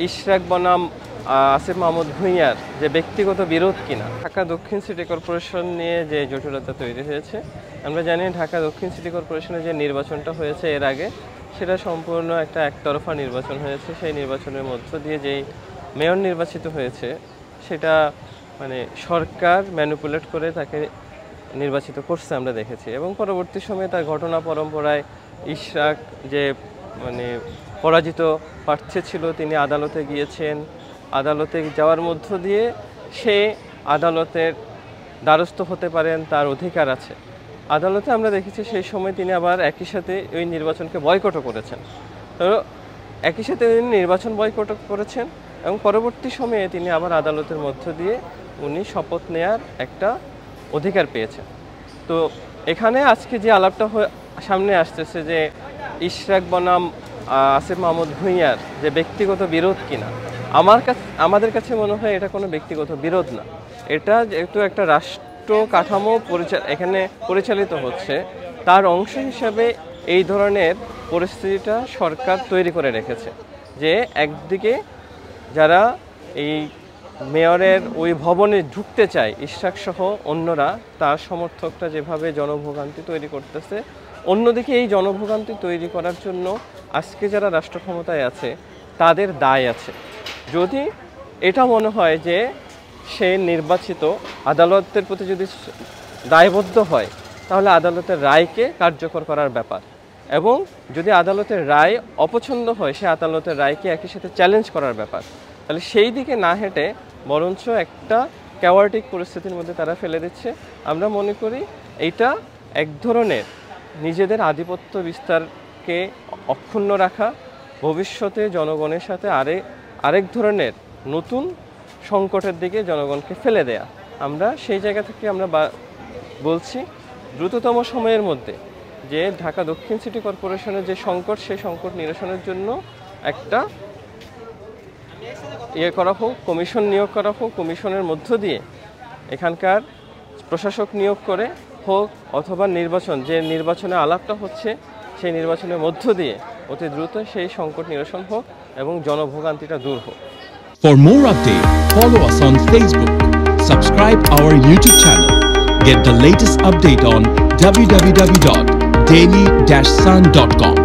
ইশরাক বনাম আসিফ মাহমুদ ভূঁইয়ার যে ব্যক্তিগত বিরোধ কিনা ঢাকা দক্ষিণ সিটি কর্পোরেশন নিয়ে যে জটিলতা তৈরি হয়েছে, আমরা জানি ঢাকা দক্ষিণ সিটি কর্পোরেশনের যে নির্বাচনটা হয়েছে এর আগে, সেটা সম্পূর্ণ একটা একতরফা নির্বাচন হয়েছে। সেই নির্বাচনের মধ্য দিয়ে যেই মেয়র নির্বাচিত হয়েছে সেটা মানে সরকার ম্যানিপুলেট করে তাকে নির্বাচিত করছে আমরা দেখেছি। এবং পরবর্তী সময়ে তার ঘটনা পরম্পরায় ইশরাক যে মানে পরাজিত প্রার্থী ছিল, তিনি আদালতে গিয়েছেন। আদালতে যাওয়ার মধ্য দিয়ে সে আদালতের দ্বারস্থ হতে পারেন, তার অধিকার আছে। আদালতে আমরা দেখেছি সেই সময় তিনি আবার একই সাথে ওই নির্বাচনকে বয়কটও করেছেন। তো একই সাথে তিনি নির্বাচন বয়কট করেছেন এবং পরবর্তী সময়ে তিনি আবার আদালতের মধ্য দিয়ে উনি শপথ নেয়ার একটা অধিকার পেয়েছেন। তো এখানে আজকে যে আলাপটা সামনে আসতেছে যে ইশরাক বনাম আসিফ মাহমুদ ভূঁইয়ার যে ব্যক্তিগত বিরোধ কিনা, আমাদের কাছে মনে হয় এটা কোনো ব্যক্তিগত বিরোধ না। এটা যেহেতু একটা রাষ্ট্র কাঠামো এখানে পরিচালিত হচ্ছে, তার অংশ হিসাবে এই ধরনের পরিস্থিতিটা সরকার তৈরি করে রেখেছে যে একদিকে যারা এই মেয়রের ওই ভবনে ঢুকতে চায় ইশরাক সহ অন্যরা, তার সমর্থকরা যেভাবে জনভোগান্তি তৈরি করতেছে, অন্যদিকে এই জনভোগান্তি তৈরি করার জন্য আজকে যারা রাষ্ট্র ক্ষমতায় আছে তাদের দায় আছে। যদি এটা মনে হয় যে সে নির্বাচিত, আদালতের প্রতি যদি দায়বদ্ধ হয়, তাহলে আদালতের রায়কে কার্যকর করার ব্যাপার। এবং যদি আদালতের রায় অপছন্দ হয়, সে আদালতের রায়কে একই সাথে চ্যালেঞ্জ করার ব্যাপার। তাহলে সেই দিকে না হেঁটে বরঞ্চ একটা ক্যাওয়ার্টিক পরিস্থিতির মধ্যে তারা ফেলে দিচ্ছে। আমরা মনে করি এইটা এক ধরনের নিজেদের আধিপত্য বিস্তারকে অক্ষুণ্ণ রাখা, ভবিষ্যতে জনগণের সাথে আরেক ধরনের নতুন সংকটের দিকে জনগণকে ফেলে দেয়া। আমরা সেই জায়গা থেকে আমরা বলছি দ্রুততম সময়ের মধ্যে যে ঢাকা দক্ষিণ সিটি কর্পোরেশনের যে সংকট, সেই সংকট নিরসনের জন্য একটা করা হোক, কমিশন নিয়োগ করা হোক। কমিশনের মধ্য দিয়ে এখানকার প্রশাসক নিয়োগ করে হোক, অথবা যে নির্বাচনে আলাপটা হচ্ছে সেই নির্বাচনের মধ্য দিয়ে অতি দ্রুত সেই সংকট নিরসন হোক এবং জনভোগান্তিটা দূর হোক। For more updates, follow us on Facebook, subscribe our YouTube channel, get the latest update on www.daily-sun.com.